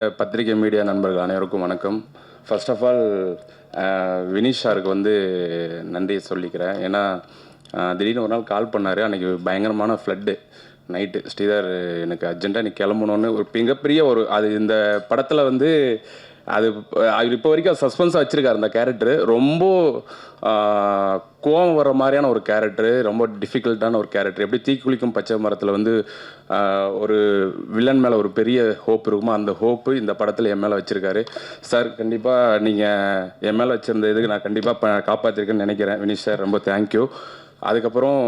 பத்திரிகை மீடியா நண்பர்கள் அனைவருக்கும் வணக்கம். ஃபர்ஸ்ட் ஆஃப் ஆல் வினிஷ் சாருக்கு வந்து நன்றி சொல்லிக்கிறேன். ஏன்னா திடீர்னு ஒரு நாள் கால் பண்ணார். அன்றைக்கி பயங்கரமான ஃப்ளட்டு நைட்டு. ஸ்ரீதர் எனக்கு அர்ஜென்ட்டாக நீ கிளம்பணுன்னு ஒரு மிகப்பெரிய ஒரு அது இந்த படத்தில் வந்து அது இப்போ வரைக்கும் சஸ்பென்ஸாக வச்சுருக்காரு. அந்த கேரக்டரு ரொம்ப கோவம் வர மாதிரியான ஒரு கேரக்டரு, ரொம்ப டிஃபிகல்ட்டான ஒரு கேரக்டர். எப்படி தீக்குளிக்கும் பச்சை மரத்தில் வந்து ஒரு வில்லன் மேலே ஒரு பெரிய ஹோப் இருக்குமோ, அந்த ஹோப்பு இந்த படத்தில் என் மேலே வச்சுருக்காரு. சார் கண்டிப்பாக நீங்கள் என் மேலே வச்சுருந்த இதுக்கு நான் கண்டிப்பாக காப்பாற்றிருக்கேன்னு நினைக்கிறேன். வினிஷ் சார் ரொம்ப தேங்க்யூ. அதுக்கப்புறம்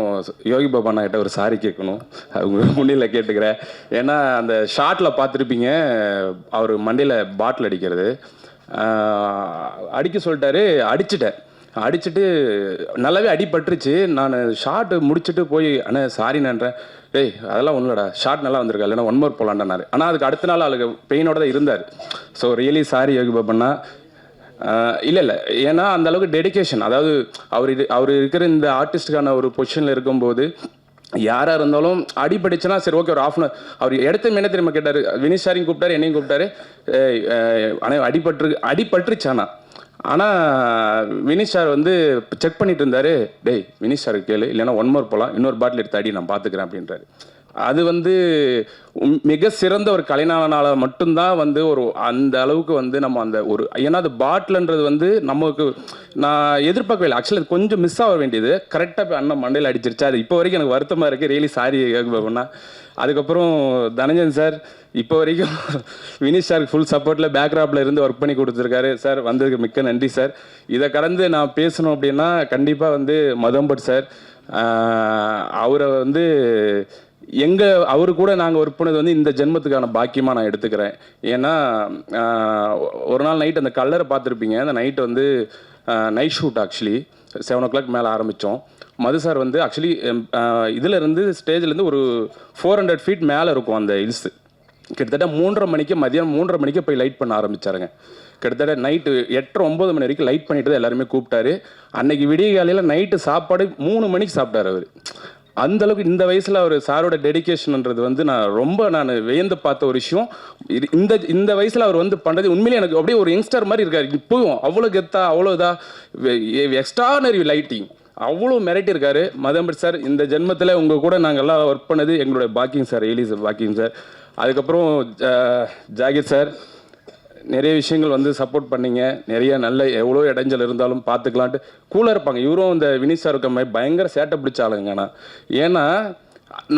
யோகி பாபா கிட்ட ஒரு சாரி கேட்கணும், அவங்க முன்னில் கேட்டுக்கிறேன். ஏன்னா அந்த ஷார்ட்டில் பார்த்துருப்பீங்க, அவர் மண்டையில் பாட்டில் அடிக்கிறது அடிக்க சொல்லிட்டாரு. அடிச்சுட்டு நல்லாவே அடிபட்டுருச்சு. நான் ஷார்ட் முடிச்சுட்டு போய் அண்ணா சாரின்றேன். டேய் அதெல்லாம் ஒன்றும்லடா, ஷார்ட் நல்லா வந்திருக்கா, இல்லைன்னா 1 மோர் போகலான்டாரு. ஆனால் அதுக்கு அடுத்த நாள் அவளுக்கு பெயினோட தான் இருந்தார். ஸோ ரியலி சாரி யோகி பாபண்ணா. இல்லை ஏன்னா அந்த அளவுக்கு டெடிக்கேஷன். அதாவது அவர் இருக்கிற இந்த ஆர்டிஸ்டுக்கான ஒரு பொசிஷனில் இருக்கும்போது யாராக இருந்தாலும் அடிபடிச்சுன்னா சரி ஓகே ஒரு ஆஃப் அவர் இடத்த என்ன தெரியுமா கேட்டார். வினிஷ் சாரையும் கூப்பிட்டாரு, என்னையும் கூப்பிட்டாரு. ஆனால் அடிபட்டுருச்சானா. ஆனால் வினிஷ் சார் வந்து செக் பண்ணிட்டு இருந்தார். டேய் வினிஷ் சார் கேளு, இல்லைன்னா 1 மோர் போகலாம், இன்னொரு பாட்டில் எடுத்து அடி நான் பார்த்துக்கிறேன் அப்படின்றாரு. அது வந்து மிக சிறந்த ஒரு கலைஞனால மட்டும்தான் வந்து ஒரு அந்த அளவுக்கு வந்து நம்ம அந்த ஒரு ஏன்னா அது பாட்டில்ன்றது வந்து நமக்கு நான் எதிர்பார்க்கவே இல்லை. ஆக்சுவலி அது கொஞ்சம் மிஸ் ஆக வேண்டியது கரெக்டாக அண்ணன் மண்டையில் அடிச்சிருச்சு. அது இப்போ வரைக்கும் எனக்கு வருத்தமாக இருக்குது. ரியலி சாரி கேட்கணும்னா. அதுக்கப்புறம் தனஞ்சன் சார் இப்போ வரைக்கும் வினிஷ் சாருக்கு ஃபுல் சப்போர்ட்டில் பேக்ராப்பில் இருந்து ஒர்க் பண்ணி கொடுத்துருக்காரு. சார் வந்ததுக்கு மிக்க நன்றி சார். இதை கடந்து நான் பேசணும் அப்படின்னா கண்டிப்பாக வந்து மதம்பட் சார், அவரை வந்து அவரு கூட நாங்கள் ஒர்க் பண்ணது வந்து இந்த ஜென்மத்துக்கான பாக்கியமாக நான் எடுத்துக்கிறேன். ஏன்னா ஒரு நாள் நைட் அந்த கல்லரை பார்த்துருப்பீங்க. அந்த நைட் வந்து நைட் ஷூட் ஆக்சுவலி 7 o'clock மேலே ஆரம்பித்தோம். மது சார் வந்து ஆக்சுவலி இதிலேருந்து ஸ்டேஜ்லேருந்து ஒரு 400 feet மேலே இருக்கும் அந்த ஹில்ஸு. கிட்டத்தட்ட 3:30 மணிக்கு மதியம் 3:30 மணிக்கு போய் லைட் பண்ண ஆரம்பித்தாருங்க. கிட்டத்தட்ட நைட்டு 8-9 மணி வரைக்கும் லைட் பண்ணிட்டு தான் எல்லாருமே கூப்பிட்டாரு. அன்னைக்கு விடிய காலையில் நைட்டு சாப்பாடு 3 மணிக்கு சாப்பிட்டாரு அவர். அந்தளவுக்கு இந்த வயசில் அவர் சாரோட டெடிக்கேஷன்ன்றது வந்து நான் வியந்து பார்த்த ஒரு விஷயம். இந்த வயசில் அவர் வந்து பண்ணுறது உண்மையிலே எனக்கு அப்படியே ஒரு யங்ஸ்டர் மாதிரி இருக்கார். இப்போவும் அவ்வளோ கெத்தா, அவ்வளோ இதாக எக்ஸ்ட்ரானரி லைட்டிங் அவ்வளோ மிரட்டி இருக்காரு மதம்பட் சார். இந்த ஜென்மத்தில் உங்கள் கூட நாங்கள் எல்லாம் ஒர்க் பண்ணது எங்களுடைய பாக்கியம் சார், ரியலி பாக்கியம் சார். அதுக்கப்புறம் ஜாகிர் சார் நிறைய விஷயங்கள் வந்து சப்போர்ட் பண்ணிங்க. நிறைய நல்ல எவ்வளோ இடைஞ்சல் இருந்தாலும் பார்த்துக்கலான்ட்டு கூலாக இருப்பாங்க. இவரும் இந்த வினிஷ் சார் இருக்க மாதிரி பயங்கர சேட்டை பிடிச்ச ஆளுங்கண்ணா. ஏன்னா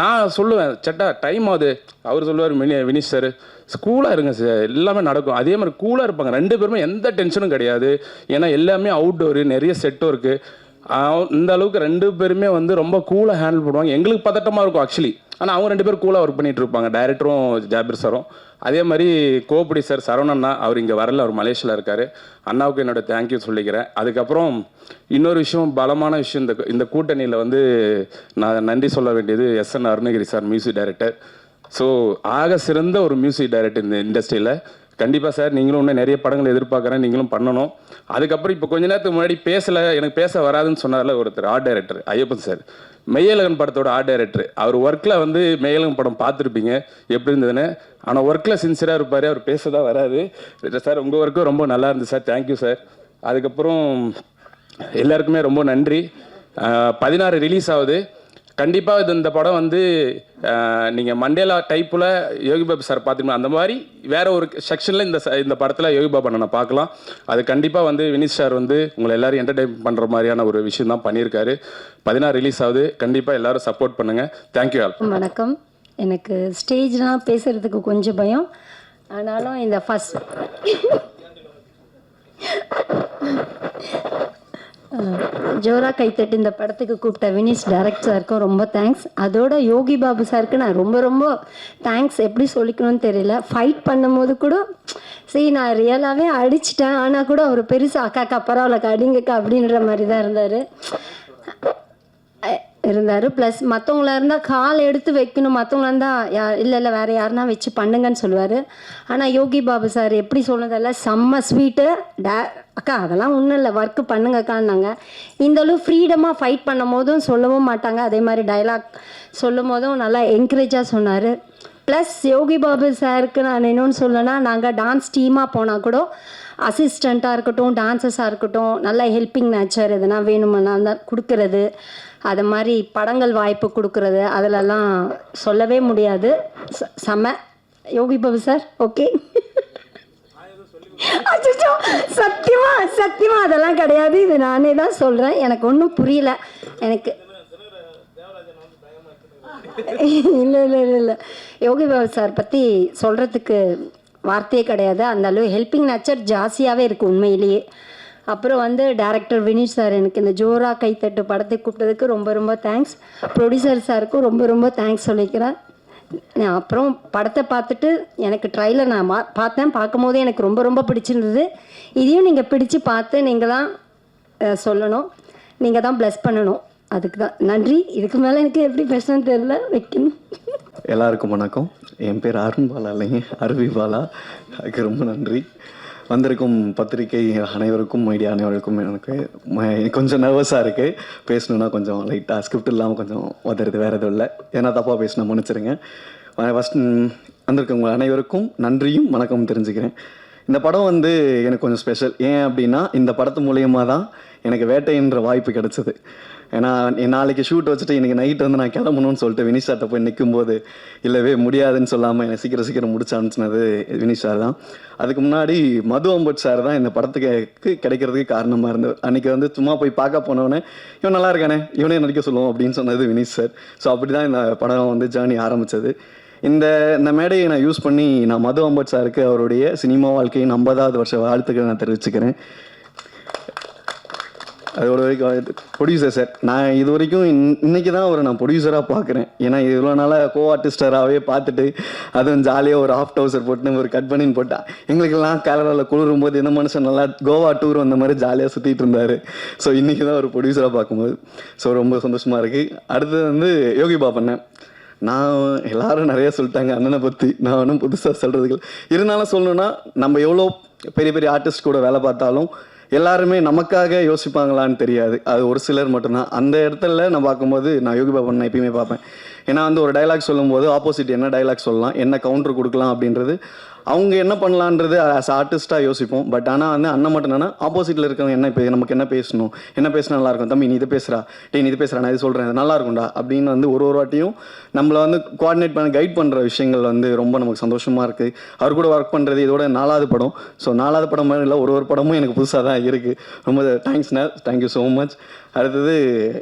நான் சொல்லுவேன் சட்டா டைம் ஆகுது, அவர் சொல்லுவார் வினிஷ் சார் கூலாக இருங்க சார், எல்லாமே நடக்கும். அதே மாதிரி கூலாக இருப்பாங்க 2 பேருமே, எந்த டென்ஷனும் கிடையாது. ஏன்னா எல்லாமே அவுட்டோரு, நிறைய செட்டும் இருக்குது. இந்த அளவுக்கு 2 பேருமே வந்து ரொம்ப கூலாக ஹேண்டில் பண்ணுவாங்க. எங்களுக்கு பதட்டமாக இருக்கும் ஆக்சுவலி, ஆனால் அவங்க 2 பேரும் கூலாக ஒர்க் பண்ணிகிட்டு இருப்பாங்க, டைரக்டரும் ஜாபிர் சாரும். அதே மாதிரி கோபடி சார் சரவணண்ணா, அவர் இங்கே வரல, அவர் மலேசியாவில் இருக்கார். அண்ணாவுக்கு என்னோடய தேங்க்யூ சொல்லிக்கிறேன். அதுக்கப்புறம் இன்னொரு விஷயம், பலமான விஷயம், இந்த கூட்டணியில் வந்து நான் நன்றி சொல்ல வேண்டியது SN Arunagiri sir, music director. So ஆக சிறந்த ஒரு மியூசிக் டைரக்டர் இந்த இண்டஸ்ட்ரியில். கண்டிப்பாக சார் நீங்களும் இன்னும் நிறைய படங்கள் எதிர்பார்க்குறேன், நீங்களும் பண்ணணும். அதுக்கப்புறம் இப்போ கொஞ்ச நேரத்துக்கு முன்னாடி எனக்கு பேச வராதுன்னு சொன்னார்ல ஒருத்தர், art director Ayyappan sir, Meiyazhagan படத்தோட ஆர்ட் டைரக்டர். அவர் ஒர்க்கில் வந்து மெய்யழகன் படம் பார்த்துருப்பீங்க எப்படி இருந்ததுன்னு. ஆனால் ஒர்க்கில் சின்சியராக இருப்பார், அவர் பேச தான் வராது. சார் உங்கள் ஒர்க்கும் ரொம்ப நல்லா இருந்துச்சு சார், தேங்க்யூ சார். அதுக்கப்புறம் எல்லாருக்குமே ரொம்ப நன்றி. 16 ரிலீஸ் ஆகுது. கண்டிப்பாக இந்த படம் வந்து நீங்கள் மண்டேலா டைப்பில் யோகி பாபு சார் பார்த்துக்கணும், அந்த மாதிரி வேற ஒரு செக்ஷனில் இந்த படத்தில் யோகி பாபா நான் பார்க்கலாம். அது கண்டிப்பாக வந்து வினிஷ் சார் வந்து உங்களை எல்லோரும் என்டர்டெயின் பண்ணுற மாதிரியான ஒரு விஷயம் தான் பண்ணியிருக்காரு. 16 ரிலீஸ் ஆகுது, கண்டிப்பாக எல்லோரும் சப்போர்ட் பண்ணுங்கள். Thank you all. வணக்கம். எனக்கு ஸ்டேஜ்லாம் பேசுகிறதுக்கு கொஞ்சம் பயம், ஆனாலும் இந்த ஃபஸ்ட் ஜோரா கைத்தட்டு இந்த படத்துக்கு கூப்பிட்ட வினிஷ் டைரக்டர் சாருக்கும் ரொம்ப தேங்க்ஸ். அதோட யோகி பாபு சாருக்கு நான் ரொம்ப ரொம்ப தேங்க்ஸ். எப்படி சொல்லிக்கணும்னு தெரியல. ஃபைட் பண்ணும்போது கூட சரி நான் ரியலாகவே அடிச்சிட்டேன், ஆனால் கூட அவர் பெருசாக அக்காக்கா பரவாயில்லக்கா அடிங்கக்கா அப்படின்ற மாதிரி தான் இருந்தார். ப்ளஸ் மற்றவங்களா இருந்தால் கால் எடுத்து வைக்கணும், மற்றவங்களா இருந்தால் இல்லை வேறு யாருன்னா வச்சு பண்ணுங்கன்னு சொல்லுவார். ஆனால் யோகி பாபு சார் எப்படி சொன்னதெல்லாம் செம்ம ஸ்வீட்டு. அக்கா அதெல்லாம் ஒன்றும் இல்லை, ஒர்க்கு பண்ணுங்கக்கான்னாங்க. இந்தளவு ஃப்ரீடமாக ஃபைட் பண்ணும் போதும் சொல்லவும் மாட்டாங்க. அதே மாதிரி டைலாக் சொல்லும் போதும் நல்லா என்கரேஜாக சொன்னார். ப்ளஸ் யோகி பாபு சாருக்கு நான் இன்னொன்று சொல்லனா, நாங்கள் டான்ஸ் டீமாக போனால் கூட அசிஸ்டண்ட்டாக இருக்கட்டும், டான்சஸாக இருக்கட்டும், நல்ல ஹெல்பிங் நேச்சர் எதுனா வேணுமென்னா தான் கொடுக்கறது, அது மாதிரி படங்கள் வாய்ப்பு கொடுக்கறது, அதிலெல்லாம் சொல்லவே முடியாது. செம யோகி பாபு சார். ஓகே. அச்சோ, சத்தியமா அதெல்லாம் கிடையாது. இது நானே தான் சொல்கிறேன். எனக்கு ஒன்றும் புரியல. எனக்கு இல்லை யோகி பாபு சார் பற்றி சொல்கிறதுக்கு வார்த்தையே கிடையாது. அந்த அளவு ஹெல்பிங் நேச்சர் ஜாஸ்தியாகவே இருக்குது உண்மையிலேயே. அப்புறம் வந்து டைரக்டர் வினீஷ் சார் எனக்கு இந்த ஜோரா கைத்தட்டு படத்துக்கு கூப்பிட்டதுக்கு ரொம்ப ரொம்ப தேங்க்ஸ். ப்ரொடியூசர் சாருக்கும் ரொம்ப ரொம்ப தேங்க்ஸ் சொல்லிக்கிறேன். அப்புறம் படத்தை பார்த்துட்டு எனக்கு ட்ரைலர் நான் பார்த்தேன். பார்க்கும்போதே எனக்கு ரொம்ப ரொம்ப பிடிச்சிருந்தது. இதையும் நீங்கள் பிடிச்சு பார்த்து நீங்கள் தான் சொல்லணும், நீங்கள் தான் ப்ளஸ் பண்ணணும். அதுக்கு தான் நன்றி. இதுக்கு மேலே எனக்கு எப்படி பேசணும்னு தெரியல, வைக்கணும். எல்லாருக்கும் வணக்கம். என் பேர் அருண் பாலா இல்லைங்க, அருவி பாலா. அதுக்கு ரொம்ப நன்றி. வந்திருக்கும் பத்திரிகை அனைவருக்கும், மீடியா அனைவருக்கும். எனக்கு கொஞ்சம் நர்வஸாக இருக்குது, பேசணுன்னா கொஞ்சம் லைட்டாக ஸ்கிரிப்ட் இல்லாமல் கொஞ்சம் உதறது, வேறு எதுவும் இல்லை. ஏன்னா தப்பாக பேசினா மன்னிச்சிருங்க. ஃபஸ்ட் வந்திருக்கவங்க அனைவருக்கும் நன்றியும் வணக்கம் தெரிஞ்சுக்கிறேன். இந்த படம் வந்து எனக்கு கொஞ்சம் ஸ்பெஷல். ஏன் அப்படின்னா இந்த படத்து மூலியமாக தான் எனக்கு வேட்டைன்ற வாய்ப்பு கிடச்சிது. ஏன்னா நாளைக்கு ஷூட் வச்சுட்டு இன்றைக்கி நைட் வந்து நான் கிளம்பணும்னு சொல்லிட்டு வினிஷ் சார்ட்ட போய் நிற்கும்போது இல்லவே முடியாதுன்னு சொல்லாமல் என்னை சீக்கிரம் முடிச்சு அனுப்பிச்சினது வினிஷ் சார் தான். அதுக்கு முன்னாடி மது அம்பட் சார் தான் இந்த படத்துக்கு கிடைக்கிறதுக்கு காரணமாக இருந்தது. அன்றைக்கி வந்து சும்மா போய் பார்க்க போனவொடனே இவன் நல்லா இருக்கானே, இவனே நடிக்க சொல்லுவோம் அப்படின்னு சொன்னது வினிஷ் சார். ஸோ அப்படி தான் இந்த படம் வந்து ஜேர்னி ஆரம்பித்தது. இந்த மேடையை நான் யூஸ் பண்ணி நான் மது அம்பட் சாருக்கு அவருடைய சினிமா வாழ்க்கையின் 50வது வருஷ வாழ்த்துக்களை நான் தெரிவிச்சுக்கிறேன். அதோட வரைக்கும் ப்ரொடியூசர் சார், நான் இது வரைக்கும் இன்றைக்கி தான் அவரை நான் ப்ரொடியூசராக பார்க்குறேன். ஏன்னா இவ்வளோ நாளாக கோ ஆர்டிஸ்டராகவே பார்த்துட்டு அதுவும் ஜாலியாக ஒரு ஹாஃப் டவுசர் போட்டுன்னு ஒரு கட் பண்ணின்னு போட்டா எங்களுக்கெல்லாம் கேரளாவில் குளிரும் போது இந்த மனுஷன் நல்லா கோவா டூர் வந்த மாதிரி ஜாலியாக சுற்றிட்டு இருந்தார். ஸோ இன்றைக்கி தான் ஒரு ப்ரொடியூசராக பார்க்கும்போது ஸோ ரொம்ப சந்தோஷமாக இருக்குது. அடுத்தது வந்து யோகி பாபண்ணன். நான் எல்லாரும் நிறைய சொல்லிட்டாங்க அண்ணனை பற்றி, நான் ஒன்றும் புதுசாக சொல்கிறதுக்கு இருந்தாலும் சொல்லணுன்னா, நம்ம எவ்வளோ பெரிய பெரிய ஆர்டிஸ்ட் கூட வேலை பார்த்தாலும் எல்லாருமே நமக்காக யோசிப்பாங்களான்னு தெரியாது. அது ஒரு சிலர் மட்டும்தான். அந்த இடத்துல நான் பார்க்கும்போது நான் யோகி பாபன் நான் எப்பயுமே பார்ப்பேன். ஏன்னா வந்து ஒரு டைலாக் சொல்லும்போது ஆப்போசிட் என்ன டைலாக் சொல்லலாம், என்ன கவுண்டர் கொடுக்கலாம் அப்படின்றது அவங்க என்ன பண்ணலான்றது ஆஸ் ஆர்டிஸ்ட்டாக யோசிப்போம். பட் ஆனால் வந்து அண்ணன் மட்டும் என்னன்னா ஆப்போசிட்டில் இருக்கவங்க என்ன இப்போ நமக்கு என்ன பேசணும், என்ன பேசினா நல்லாயிருக்கும், தம்பி நீ இதை பேசுகிறா, நீ இது பேசுகிறா, நான் இது சொல்கிறேன், அது நல்லா இருக்கும்டா அப்படின்னு வந்து ஒரு வாட்டியும் நம்மளை வந்து கோஆர்டினேட் பண்ண கைட் பண்ணுற விஷயங்கள் வந்து ரொம்ப நமக்கு சந்தோஷமாக இருக்குது. அவர் கூட ஒர்க் பண்ணுறது இதோட 4வது படம். ஸோ 4வது படம் மாதிரி இல்லை, ஒரு படமும் எனக்கு புதுசாக தான் இருக்குது. ரொம்ப தேங்க்ஸ்ண்ணா, தேங்க்யூ ஸோ மச். அடுத்தது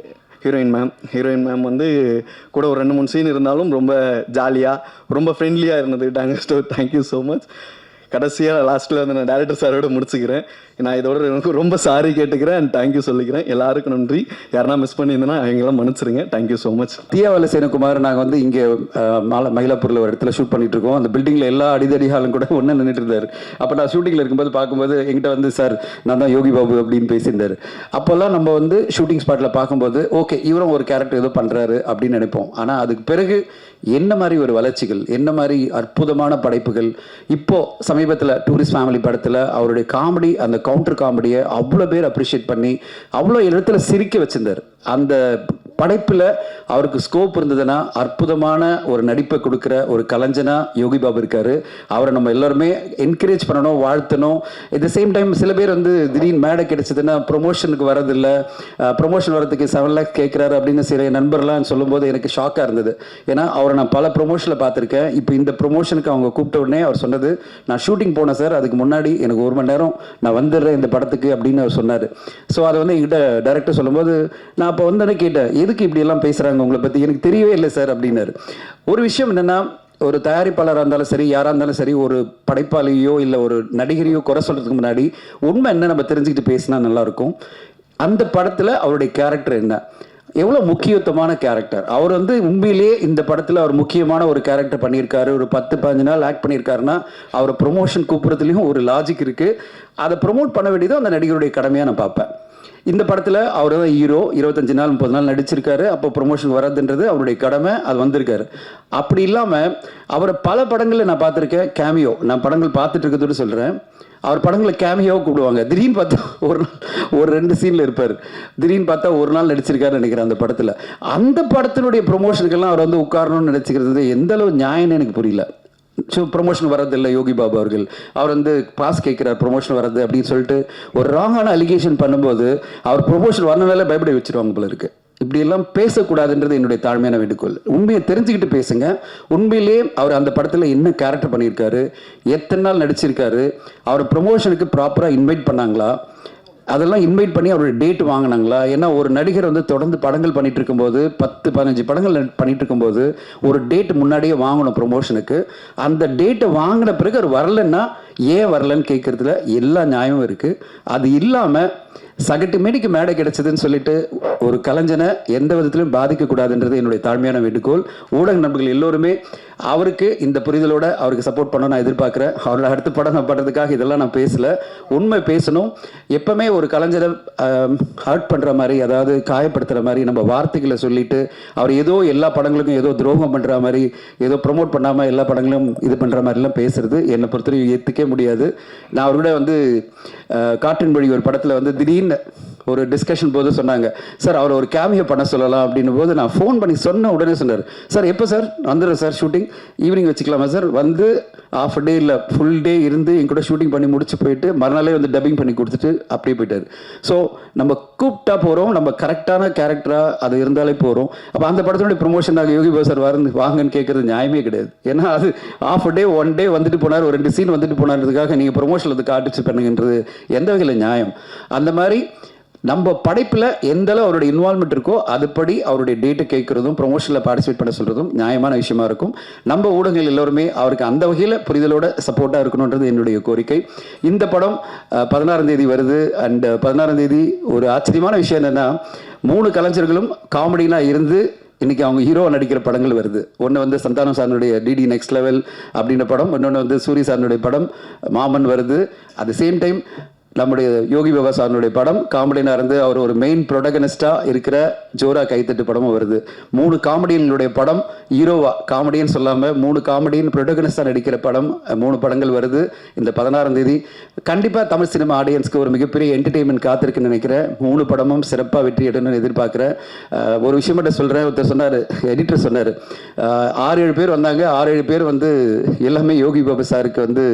ஹீரோயின் மேம் வந்து கூட ஒரு 2-3 சீன் இருந்தாலும் ரொம்ப ஜாலியாக ரொம்ப ஃப்ரெண்ட்லியாக இருந்தது. Thank you so much. கடைசியாக லாஸ்ட்டில் வந்து நான் டேரக்டர் சாரோட முடிச்சுக்கிறேன். நான் இதோட எனக்கு ரொம்ப சாரி கேட்டுக்கிறேன் அண்ட் தேங்க்யூ சொல்லிக்கிறேன். எல்லாருக்கும் நன்றி. யாருன்னா மிஸ் பண்ணியிருந்தேன்னா அவங்களாம் மன்னிச்சிருங்க. Thank you so much. தியாவல சேனகுமார், நாங்கள் வந்து இங்கே மயிலாப்பூரில் ஒரு இடத்துல ஷூட் பண்ணிட்டு இருக்கோம். அந்த பில்டிங்கில் எல்லா அடிதடி ஹாலும் கூட ஒன்று நின்றுட்டு இருந்தார். அப்போ நான் ஷூட்டிங்கில் இருக்கும்போது பார்க்கும்போது எங்கிட்ட வந்து சார் நான் தான் யோகி பாபு அப்படின்னு பேசியிருந்தார். அப்போல்லாம் நம்ம வந்து ஷூட்டிங் ஸ்பாட்டில் பார்க்கும்போது ஓகே இவரும் ஒரு கேரக்டர் ஏதோ பண்ணுறாரு அப்படின்னு நினைப்போம். ஆனால் அதுக்கு பிறகு என்ன மாதிரி ஒரு வளர்ச்சிகள், என்ன மாதிரி அற்புதமான படைப்புகள். இப்போ சமீபத்தில் டூரிஸ்ட் ஃபேமிலி படத்தில் அவருடைய காமெடி, அந்த கவுண்டர் காமெடியை அவ்வளோ பேர் அப்ரிஷியேட் பண்ணி அவ்வளோ இடத்துல சிரிக்க வச்சிருந்தார். அந்த படைப்பில் அவருக்கு ஸ்கோப் இருந்ததுன்னா அற்புதமான ஒரு நடிப்பை கொடுக்குற ஒரு கலைஞனா யோகி பாபு இருக்காரு. அவரை நம்ம எல்லாருமே என்கரேஜ் பண்ணணும், வாழ்த்தணும். அட் த சேம் டைம் சில பேர் வந்து திடீர்னு மேடை கிடைச்சதுன்னா ப்ரொமோஷனுக்கு வரதில்லை, ப்ரொமோஷன் வரதுக்கு 7 lakhs கேட்குறாரு அப்படின்னு சில நண்பர்லாம் சொல்லும்போது எனக்கு ஷாக்காக இருந்தது. ஏன்னா அவரை நான் பல ப்ரொமோஷனில் பார்த்துருக்கேன். இப்போ இந்த ப்ரொமோஷனுக்கு அவங்க கூப்பிட்ட உடனே அவர் சொன்னது, நான் ஷூட்டிங் போனேன் சார், அதுக்கு முன்னாடி எனக்கு 1 மணி நேரம் நான் வந்துடுறேன் இந்த படத்துக்கு அப்படின்னு அவர் சொன்னார். ஸோ அதை வந்து என்கிட்ட டைரக்டர் சொல்லும்போது நான் அப்போ வந்து கேட்டேன், எதுக்கு இப்படியெல்லாம் பேசுகிறாங்க உங்களை பற்றி, எனக்கு தெரியவே இல்லை சார் அப்படின்னாரு. ஒரு விஷயம் என்னென்னா, ஒரு தயாரிப்பாளராக இருந்தாலும் சரி, யாராக இருந்தாலும் சரி, ஒரு படைப்பாளியோ இல்லை ஒரு நடிகரையோ குறை சொல்கிறதுக்கு முன்னாடி உண்மை என்ன நம்ம தெரிஞ்சுக்கிட்டு பேசினா நல்லாயிருக்கும். அந்த படத்தில் அவருடைய கேரக்டர் என்ன, எவ்வளோ முக்கியத்துவமான கேரக்டர். அவர் வந்து உண்மையிலேயே இந்த படத்தில் அவர் முக்கியமான ஒரு கேரக்டர் பண்ணியிருக்காரு. ஒரு 10-15 நாள் ஆக்ட் பண்ணியிருக்காருன்னா அவரை ப்ரொமோஷன் கூப்பிட்றதுலேயும் ஒரு லாஜிக் இருக்குது. அதை ப்ரொமோட் பண்ண வேண்டியதும் அந்த நடிகருடைய கடமையாக நான் பார்ப்பேன். இந்த படத்தில் அவர் தான் ஹீரோ, 25 நாள் 30 நாள் நடிச்சிருக்காரு. அப்போ ப்ரொமோஷன் வர்றதுன்றது அவருடைய கடமை, அது வந்திருக்காரு. அப்படி இல்லாமல் அவரை பல படங்களில் நான் பார்த்துருக்கேன். கேமியோ, நான் படங்கள் பார்த்துட்டு இருக்கிறதோடு சொல்கிறேன், அவர் படங்களை கேமியோவை கூப்பிடுவாங்க. திடீர்னு பார்த்தா ஒரு 2 சீனில் இருப்பார். திடீர்னு பார்த்தா ஒரு நாள் நடிச்சிருக்காருன்னு நினைக்கிறேன் அந்த படத்தில். அந்த படத்தினுடைய ப்ரொமோஷனுக்கெல்லாம் அவர் வந்து உட்காரணும்னு நினச்சிக்கிறது எந்த அளவு நியாயம்னு எனக்கு புரியல. ஸோ ப்ரொமோஷன் வரதில்லை யோகி பாபு அவர்கள், அவர் வந்து பாஸ் கேட்குறார் ப்ரொமோஷன் வர்றது அப்படின்னு சொல்லிட்டு ஒரு ராங்கான அலிகேஷன் பண்ணும்போது அவர் ப்ரொமோஷன் வரனால பயப்பட வச்சிருவாங்க போல இருக்கு. இப்படியெல்லாம் பேசக்கூடாதுன்றது என்னுடைய தாழ்மையான வேண்டுகோள். உண்மையை தெரிஞ்சுக்கிட்டு பேசுங்க. உண்மையிலே அவர் அந்த படத்தில் என்ன கேரக்டர் பண்ணியிருக்காரு, எத்தனை நாள் நடிச்சிருக்காரு, அவர் ப்ரொமோஷனுக்கு ப்ராப்பராக இன்வைட் பண்ணாங்களா, அதெல்லாம் இன்வைட் பண்ணி அவருடைய டேட் வாங்கினாங்களா? ஏன்னா ஒரு நடிகர் வந்து தொடர்ந்து படங்கள் பண்ணிட்டு இருக்கும்போது 10-15 படங்கள் பண்ணிட்டு இருக்கும்போது ஒரு டேட் முன்னாடியே வாங்கணும் ப்ரொமோஷனுக்கு. அந்த டேட்டை வாங்கின பிறகு அவர் வரலன்னா ஏன் வரலன்னு கேட்கறதுல எல்லா நியாயமும் இருக்குது. அது இல்லாமல் சகட்டு மேடிக்கு மேடை கிடைச்சதுன்னு சொல்லிட்டு ஒரு கலைஞனை எந்த விதத்திலும் பாதிக்கக்கூடாதுன்றது என்னுடைய தாழ்மையான வேண்டுகோள். ஊடக நண்பர்கள் எல்லோருமே அவருக்கு இந்த புரிதலோட அவருக்கு சப்போர்ட் பண்ண நான் எதிர்பார்க்குறேன். அவரோட அடுத்த படம் நான் பண்ணுறதுக்காக இதெல்லாம் நான் பேசலை, உண்மை பேசணும். எப்பவுமே ஒரு கலைஞரை ஹர்ட் பண்ணுற மாதிரி, அதாவது காயப்படுத்துகிற மாதிரி நம்ம வார்த்தைகளை சொல்லிட்டு அவர் ஏதோ எல்லா படங்களுக்கும் ஏதோ துரோகம் பண்ணுற மாதிரி, ஏதோ ப்ரொமோட் பண்ணாமல் எல்லா படங்களும் இது பண்ணுற மாதிரிலாம் பேசுறது என்னை பொறுத்தவரைக்கும் ஏற்றுக்கவே முடியாது. நான் அவர்கிட்ட வந்து காற்றின் மொழி ஒரு படத்தில் வந்து திடீர்னு ஒரு டிஸ்கஷன் போது சொன்னாங்க, சார் அவர் ஒரு கேமியோ பண்ண சொல்லலாம் அப்படின்னும் போது நான் ஃபோன் பண்ணி சொன்ன உடனே சொன்னார், சார் எப்போ சார் வந்துடுறேன் சார், ஷூட்டிங் ஈவினிங் வச்சுக்கலாமா சார், வந்து ஆஃப் டே இல்லை ஃபுல் டே இருந்து என் கூட ஷூட்டிங் பண்ணி முடிச்சு போயிட்டு மறுநாளே வந்து டப்பிங் பண்ணி கொடுத்துட்டு அப்படியே போயிட்டார். ஸோ நம்ம கூப்பிட்டா போகிறோம், நம்ம கரெக்டான கேரக்டராக அது இருந்தாலே போகிறோம். அப்போ அந்த படத்தினுடைய ப்ரொமோஷனாக யோகி பாபு சார் வாங்கன்னு கேட்குறது நியாயமே கிடையாது. ஏன்னா அது ஆஃப் டே 1 டே வந்துட்டு போனார், ஒரு 2 சீன் வந்துட்டு போனார்ன்றதுக்காக நீங்கள் ப்ரொமோஷனில் வந்து காட்டுச்சு பண்ணுங்கன்றது எந்த வகையில் நியாயம்? அந்த மாதிரி நம்ம படைப்பில் எந்த அளவு அவருடைய இன்வால்மெண்ட் இருக்கோ அதுபடி அவருடைய டேட்டை கேட்குறதும் ப்ரொமோஷனில் பார்ட்டிசிபேட் பண்ண சொல்கிறதும் நியாயமான விஷயமா இருக்கும். நம்ம ஊடகங்கள் எல்லோருமே அவருக்கு அந்த வகையில் புரிதலோட சப்போர்ட்டாக இருக்கணுன்றது என்னுடைய கோரிக்கை. இந்த படம் 16ஆம் தேதி வருது. அண்ட் 16ஆம் தேதி ஒரு ஆச்சரியமான விஷயம் என்னென்னா, 3 கலைஞர்களும் காமெடிலாம் இருந்து இன்னைக்கு அவங்க ஹீரோ நடிக்கிற படங்கள் வருது. ஒன்று வந்து சந்தானம் சாரனுடைய டிடி நெக்ஸ்ட் லெவல் அப்படின்ற படம், இன்னொன்று வந்து சூரிய சாரனுடைய படம் மாமன் வருது. அட் த சேம் டைம் நம்முடைய யோகி பாபா சாரனுடைய படம் காமெடியனாக இருந்து அவர் ஒரு மெயின் ப்ரொடகனிஸ்டாக இருக்கிற ஜோரா கைத்தட்டு படமும் வருது. 3 காமெடியன்களுடைய படம் ஹீரோவா, காமெடியன் சொல்லாமல் 3 காமெடியன் ப்ரொடகனிஸ்டாக நடிக்கிற படம் 3 படங்கள் வருது இந்த 16ஆம் தேதி. கண்டிப்பாக தமிழ் சினிமா ஆடியன்ஸ்க்கு ஒரு மிகப்பெரிய என்டர்டெயின்மெண்ட் காத்திருக்குன்னு நினைக்கிறேன். 3 படமும் சிறப்பாக வெற்றி எடுன்னு எதிர்பார்க்குறேன். ஒரு விஷயம் மட்டும் சொல்கிறேன், ஒருத்தர் சொன்னார், எடிட்டர் சொன்னார், 6-7 பேர் வந்தாங்க, 6-7 பேர் வந்து எல்லாமே யோகி பாபு சாருக்கு வந்து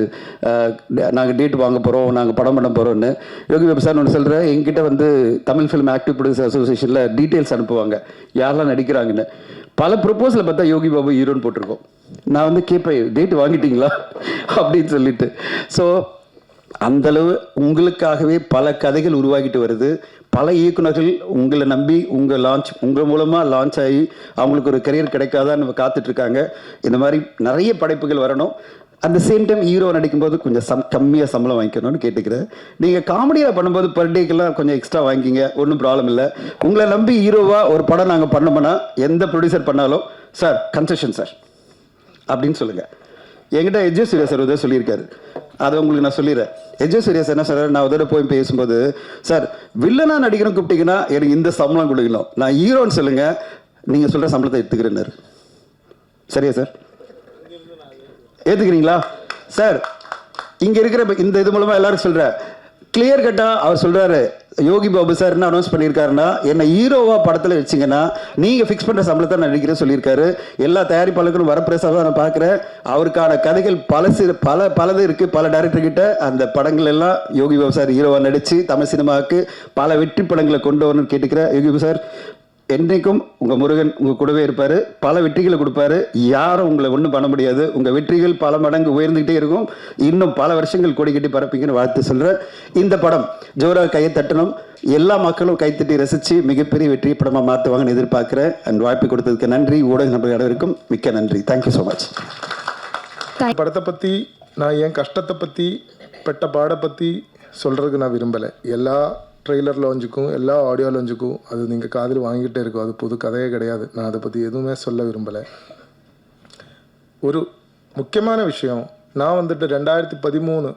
நாங்கள் டேட் வாங்க போகிறோம், நாங்கள் படம் பண்ண போகிறோம். யோகி பாபு சார் ஒன்று சொல்கிறேன், எங்கிட்ட வந்து தமிழ் ஃபிலிம் ஆக்டிவ் ப்ரொடியூசர் அசோசியேஷனில் டீட்டெயில்ஸ் அனுப்புவாங்க யாரெல்லாம் நடிக்கிறாங்கன்னு. பல ப்ரொப்போஸில் பார்த்தா யோகி பாபு ஹீரோன்னு போட்டிருக்கோம். நான் வந்து கேட்பேன், டேட் வாங்கிட்டீங்களா அப்படின்னு சொல்லிட்டு. ஸோ அந்தளவு உங்களுக்காகவே பல கதைகள் உருவாகிட்டு வருது. பல இயக்குநர்கள் உங்களை நம்பி உங்கள் மூலமாக லான்ச் ஆகி அவங்களுக்கு ஒரு கரியர் கிடைக்காதான்னு நம்ம காத்துட்ருக்காங்க. இந்த மாதிரி நிறைய படைப்புகள் வரணும். At the same time hero நடிக்கும்போது கொஞ்சம் கம்மியாக சம்பளம் வாங்கிக்கணும்னு கேட்டுக்கிறேன். நீங்கள் காமெடியாக பண்ணும்போது பர் டேக்கெல்லாம் கொஞ்சம் எக்ஸ்ட்ரா வாங்கிக்கிங்க, ஒன்றும் ப்ராப்ளம் இல்லை. உங்களை நம்பி ஹீரோவாக ஒரு படம் நாங்கள் பண்ணோம்னா எந்த ப்ரொடியூசர் பண்ணாலும் சார் கன்செஷன் சார் அப்படின்னு சொல்லுங்கள். என்கிட்ட எஜ்ஜே சூர்யா சார் உதவி சொல்லியிருக்காரு, அதை உங்களுக்கு நான் சொல்லிடுறேன். எஜ்ஜே சூர்யா சார் என்ன சார், நான் உதவி போய் பேசும்போது, சார் வில்லனாக நடிக்கணும் கூப்பிட்டீங்கன்னா எனக்கு இந்த சம்பளம் கொடுக்கணும், நான் ஹீரோன்னு சொல்லுங்கள், நீங்கள் சொல்கிற சம்பளத்தை எடுத்துக்கிறேன்னாரு. சரியா சார், ஏற்றுக்கிறீங்களா சார்? இங்கே இருக்கிற இந்த இது மூலமாக எல்லாரும் சொல்கிறேன், கிளியர் கட்டாக அவர் சொல்கிறாரு, யோகி பாபு சார் என்ன அனௌன்ஸ் பண்ணியிருக்காருன்னா, என்னை ஹீரோவாக படத்தில் வச்சிங்கன்னா நீங்கள் ஃபிக்ஸ் பண்ணுற சம்பளத்தை நான் நடிக்கிறேன் சொல்லியிருக்காரு. எல்லா தயாரிப்பாளர்களும் வரப்பிரசாக நான் பார்க்குறேன். அவருக்கான கதைகள் பலது இருக்குது. பல டைரக்டர்கிட்ட அந்த படங்கள் எல்லாம் யோகி பாபு சார் ஹீரோவாக நடித்து தமிழ் சினிமாவுக்கு பல வெற்றி படங்களை கொண்டு வரணும்னு கேட்டுக்கிறேன். யோகி பாபு சார் என்றைக்கும் உங்கள் முருகன் உங்கள் கூடவே இருப்பார், பல வெற்றிகளை கொடுப்பாரு. யாரும் உங்களை ஒன்றும் பண்ண முடியாது. உங்கள் வெற்றிகள் பல மடங்கு உயர்ந்துகிட்டே இருக்கும். இன்னும் பல வருஷங்கள் கொடி கட்டி பரப்பிங்கன்னு வாழ்த்து சொல்கிறேன். இந்த படம் ஜோரா கையை தட்டணும், எல்லா மக்களும் கைத்தட்டி ரசித்து மிகப்பெரிய வெற்றி படமாக மாற்றுவாங்கன்னு எதிர்பார்க்குறேன். அண்ட் வாய்ப்பு கொடுத்ததுக்கு நன்றி. ஊடக நபர்கள் அனைவருக்கும் மிக்க நன்றி. Thank you so much. படத்தை பற்றி நான் என் கஷ்டத்தை பற்றி பெட்ட பாடை பற்றி சொல்கிறதுக்கு நான் விரும்பலை. எல்லா ட்ரெய்லர் லான்ச்சுக்கும் எல்லா ஆடியோ லான்ச்சுக்கும் அது நீங்கள் காதில் வாங்கிட்டே இருக்கும். அது புது கதையே கிடையாது. நான் அதை பற்றி எதுவுமே சொல்ல விரும்பலை. ஒரு முக்கியமான விஷயம், நான் வந்துட்டு 2013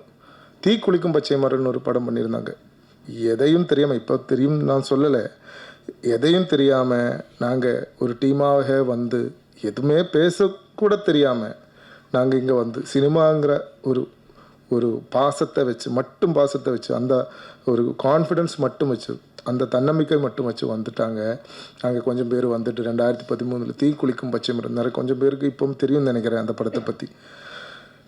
தீ குளிக்கும் பச்சை மரம்னு ஒரு படம் பண்ணியிருந்தாங்க. எதையும் தெரியாமல், இப்போ தெரியும் நான் சொல்லலை, எதையும் தெரியாமல் நாங்கள் ஒரு டீமாக வந்து எதுவுமே பேசக்கூட தெரியாமல் நாங்கள் இங்கே வந்து சினிமாங்கிற ஒரு பாசத்தை வச்சு அந்த ஒரு கான்ஃபிடென்ஸ் மட்டும் வச்சு, அந்த தன்னம்பிக்கை மட்டும் வச்சு வந்துட்டாங்க. நாங்கள் கொஞ்சம் பேர் வந்துட்டு 2013 தீக்குளிக்கும் பச்சை மரம் நிறைய கொஞ்சம் பேருக்கு இப்போவும் தெரியும்னு நினைக்கிறேன். அந்த படத்தை பற்றி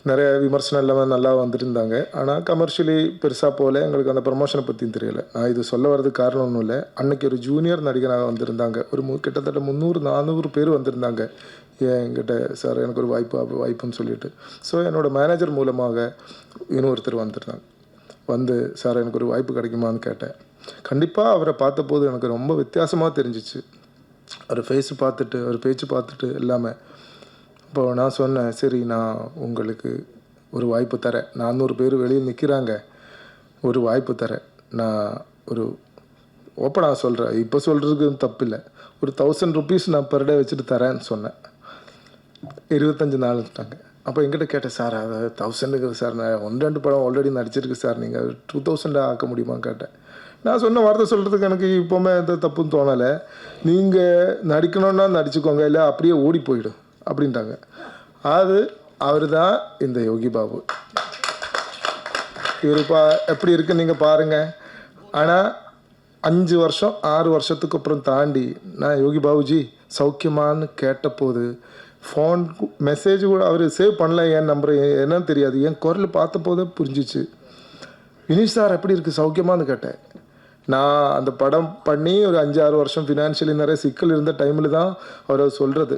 நிறைய விமர்சனம் இல்லாமல் நல்லா வந்துருந்தாங்க. ஆனால் கமர்ஷியலி பெருசாக போகல. எங்களுக்கு அந்த ப்ரமோஷனை பற்றியும் தெரியல. நான் இது சொல்ல வர்றதுக்கு காரணம் ஒன்றும் இல்லை. அன்றைக்கி ஒரு ஜூனியர் நடிகராக வந்திருந்தாங்க. கிட்டத்தட்ட 300-400 பேர் வந்திருந்தாங்க. என்கிட்ட சார் எனக்கு ஒரு வாய்ப்புன்னு சொல்லிட்டு. ஸோ என்னோடய மேனேஜர் மூலமாக இன்னொருத்தர் வந்துருந்தாங்க. வந்து சார் எனக்கு ஒரு வாய்ப்பு கிடைக்குமான்னு கேட்டேன். கண்டிப்பாக அவரை பார்த்தபோது எனக்கு ரொம்ப வித்தியாசமாக தெரிஞ்சிச்சு. அவர் ஃபேஸு பார்த்துட்டு, அவர் பேச்சு பார்த்துட்டு எல்லாமே. அப்போது நான் சொன்னேன், சரி நான் உங்களுக்கு ஒரு வாய்ப்பு தரேன். 400 பேர் வெளியில் நிற்கிறாங்க, ஒரு வாய்ப்பு தரேன். நான் ஒரு ஓப்பனாக சொல்கிறேன், இப்போ சொல்கிறதுக்கு தப்பு இல்லை. ஒரு 1000 rupees நான் பெர் டே வச்சுட்டு தரேன்னு சொன்னேன். 25 நாள்ட்டாங்க. அப்போ எங்கிட்ட கேட்டேன், சார் அது 1000க்கு சார், நான் 1-2 படம் ஆல்ரெடி நடிச்சிருக்கு சார், நீங்கள் 2000 ஆக்க முடியுமான்னு கேட்டேன். நான் சொன்ன வார்த்தை சொல்கிறதுக்கு எனக்கு இப்போவுமே எந்த தப்புன்னு தோணலை. நீங்கள் நடிக்கணுன்னா நடிச்சுக்கோங்க, இல்லை அப்படியே ஓடி போயிடும் அப்படின்ட்டாங்க. அவர் தான் இந்த யோகி பாபு. இவர் எப்படி இருக்குன்னு நீங்கள் பாருங்கள். ஆனால் 5 வருஷம் 6 வருஷத்துக்கு அப்புறம் தாண்டி நான் யோகி பாபுஜி சௌக்கியமானு கேட்டபோது ஃபோன் மெசேஜ் கூட அவர் சேவ் பண்ணல. என் நம்பர் என்னன்னு தெரியாது. என் குரல் பார்த்த போதே புரிஞ்சிச்சு. வினீஷ் சார் எப்படி இருக்குது சௌக்கியமானு கேட்டேன். நான் அந்த படம் பண்ணி ஒரு 5-6 வருஷம் ஃபினான்ஷியலி நிறைய சிக்கல் இருந்த டைமில் தான் அவர் சொல்கிறது.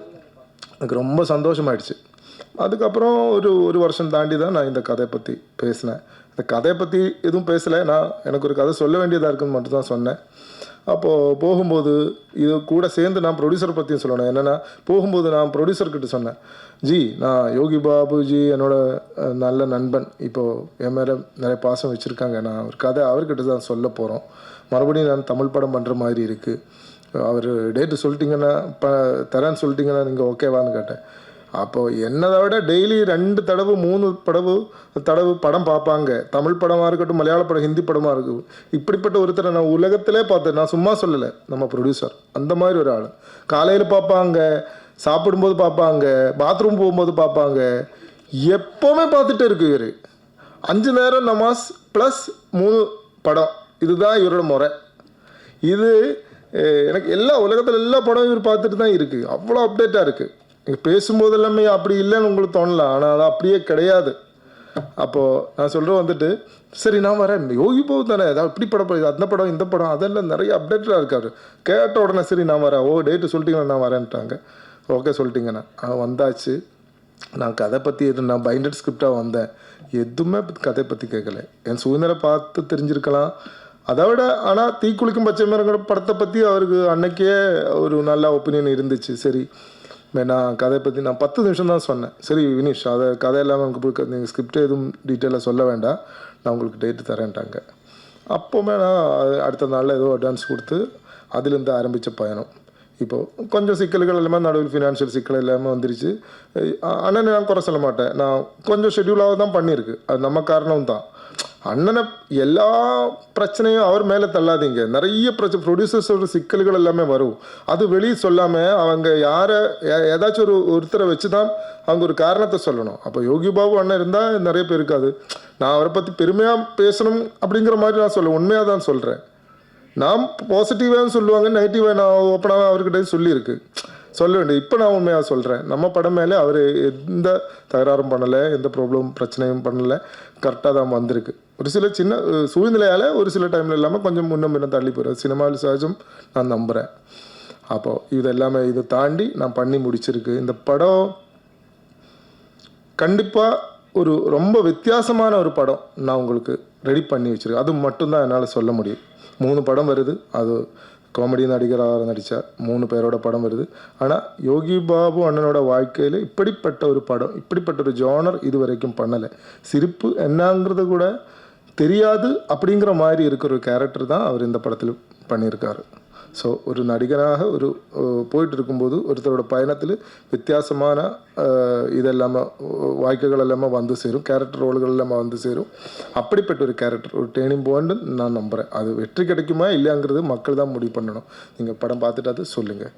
எனக்கு ரொம்ப சந்தோஷமாயிடுச்சு. அதுக்கப்புறம் ஒரு வருஷம் தாண்டி தான் நான் இந்த கதையை பற்றி பேசினேன். இந்த கதையை பற்றி எதுவும் பேசலை. எனக்கு ஒரு கதை சொல்ல வேண்டியதாக இருக்குன்னு மட்டும் தான் சொன்னேன். அப்போது போகும்போது இது கூட சேர்ந்து நான் ப்ரொடியூசரை பற்றியும் சொல்லணும். என்னென்னா, போகும்போது நான் ப்ரொடியூசர்கிட்ட சொன்னேன், ஜி நான் யோகி பாபுஜி என்னோடய நல்ல நண்பன், இப்போது என் மேலே நிறைய பாசம் வச்சுருக்காங்க. நான் ஒரு கதை அவர்கிட்ட தான் சொல்ல போகிறோம். மறுபடியும் நான் தமிழ் படம் பண்ணுற மாதிரி இருக்குது. அவர் டேட்டு சொல்லிட்டிங்கன்னா தரேன்னு சொல்லிட்டிங்கன்னா நீங்கள் ஓகேவான்னு கேட்டேன். அப்போது என்னதை விட டெய்லி 2 தடவை 3 தடவை படம் பார்ப்பாங்க. தமிழ் படமாக இருக்கட்டும், மலையாள படம், ஹிந்தி படமாக இருக்கும். இப்படிப்பட்ட ஒருத்தரை நான் உலகத்திலே பார்த்தேன். நான் சும்மா சொல்லலை, நம்ம ப்ரொடியூசர் அந்த மாதிரி ஒரு ஆள். காலையில் பார்ப்பாங்க, சாப்பிடும்போது பார்ப்பாங்க, பாத்ரூம் போகும்போது பார்ப்பாங்க, எப்போவுமே பார்த்துட்டே இருக்கு இவர். 5 நேரம் நமாஸ் ப்ளஸ் 3 படம், இதுதான் இவரோட முறை. இது எனக்கு உலகத்தில் எல்லா படம் இவர் பார்த்துட்டு தான் இருக்குது. அவ்வளோ அப்டேட்டாக இருக்குது. நீங்கள் பேசும்போது எல்லாமே அப்படி இல்லைன்னு உங்களுக்கு தோணலாம், ஆனால் அது அப்படியே கிடையாது. அப்போது நான் சொல்கிறேன் வந்துட்டு, சரி நான் வரேன், யோகி பாபு தானே, ஏதாவது இப்படி படம் அந்த படம் இந்த படம் அதெல்லாம் நிறைய அப்டேட்டாக இருக்காரு. கேட்ட உடனே சரி நான் வரேன், டேட்டு சொல்லிட்டீங்கன்னா நான் வரேன்ட்டாங்க. ஓகே சொல்லிட்டீங்கண்ணா. வந்தாச்சு. நான் கதை பற்றி நான் பைண்டட் ஸ்கிரிப்டாக வந்தேன். எதுவுமே கதை பற்றி கேட்கல. என் சூழ்நிலை பார்த்து தெரிஞ்சிருக்கலாம். அதை விட ஆனால் தீக்குளிக்கும் பச்சை மரங்கிற படத்தை பற்றி அவருக்கு அன்னைக்கே ஒரு நல்ல ஒப்பீனியன் இருந்துச்சு. சரி நான் கதையை பற்றி நான் 10 நிமிஷம் தான் சொன்னேன். சரி வினீஷ், அதை கதை இல்லாமல் எனக்கு நீங்கள் ஸ்கிரிப்டே எதுவும் டீட்டெயிலாக சொல்ல வேண்டாம், நான் உங்களுக்கு டேட்டு தரேன்ட்டாங்க. அப்போவுமே நான் அடுத்த நாளில் ஏதோ அட்வான்ஸ் கொடுத்து அதுலேருந்து ஆரம்பித்த பயணம். இப்போது கொஞ்சம் சிக்கல்கள் எல்லாமே நடுவில் ஃபினான்ஷியல் சிக்கல் எல்லாமே வந்துருச்சு. அண்ணனை நான் குறை சொல்ல மாட்டேன். நான் கொஞ்சம் ஷெட்யூலாக தான் பண்ணியிருக்கு. அது நம்ம காரணம் தான். அண்ணனை எல்லா பிரச்சனையும் அவர் மேலே தள்ளாதீங்க. நிறைய ப்ரொடியூசர்ஸோட சிக்கல்கள் எல்லாமே வரும். அது வெளியே சொல்லாமல் அவங்க ஏதாச்சும் ஒருத்தரை வச்சு தான் அவங்க ஒரு காரணத்தை சொல்லணும். அப்போ யோகி பாபு அண்ணன் இருந்தால் நிறைய பேர் இருக்காது. நான் அவரை பற்றி பெருமையாக பேசணும் அப்படிங்கிற மாதிரி நான் சொல்லுவேன். உண்மையாக தான் சொல்கிறேன். நான் பாசிட்டிவாக சொல்லுவாங்க, நெகட்டிவாக நான் ஓப்பனாக அவர்கிட்ட சொல்லியிருக்கு சொல்ல வேண்டியது. இப்போ நான் உண்மையாக சொல்கிறேன். நம்ம படம் மேலே அவர் எந்த தகராறும் பண்ணலை, எந்த பிரச்சனையும் பண்ணலை, கரெக்டாக தான் வந்திருக்கு. ஒரு சில சின்ன சூழ்நிலையால் ஒரு சில டைமில் இல்லாமல் கொஞ்சம் முன்ன தள்ளி போயிடுறது சினிமாவில் சகஜம், நான் நம்புகிறேன். அப்போது இது எல்லாமே இதை தாண்டி நான் பண்ணி முடிச்சிருக்கு. இந்த படம் கண்டிப்பாக ஒரு ரொம்ப வித்தியாசமான ஒரு படம் நான் உங்களுக்கு ரெடி பண்ணி வச்சுருக்கேன். அது மட்டும்தான் என்னால் சொல்ல முடியும். 3 படம் வருது. அது காமெடி நடிகராக நடித்தா 3 பேரோட படம் வருது. ஆனால் யோகி பாபு அண்ணனோட வாழ்க்கையில் இப்படிப்பட்ட ஒரு படம், இப்படிப்பட்ட ஒரு ஜானர் இது வரைக்கும் பண்ணலை. சிரிப்பு என்னங்கிறது கூட தெரியாது அப்படிங்கிற மாதிரி இருக்கிற ஒரு கேரக்டர் தான் அவர் இந்த படத்தில் பண்ணியிருக்காரு. ஸோ ஒரு நடிகனாக ஒரு போயிட்டு இருக்கும்போது ஒருத்தரோட பயணத்தில் வித்தியாசமான இதெல்லாமல் வாய்ப்புகள் எல்லாமே வந்து சேரும், கேரக்டர் ரோல்கள் எல்லாமே வந்து சேரும். அப்படிப்பட்ட ஒரு கேரக்டர் ஒரு டேர்னிங் பாயிண்ட் நான் நம்புகிறேன். அது வெற்றி கிடைக்குமா இல்லையாங்கிறது மக்கள் தான் முடிவு பண்ணணும். நீங்கள் படம் பார்த்துட்டு அது சொல்லுங்கள்.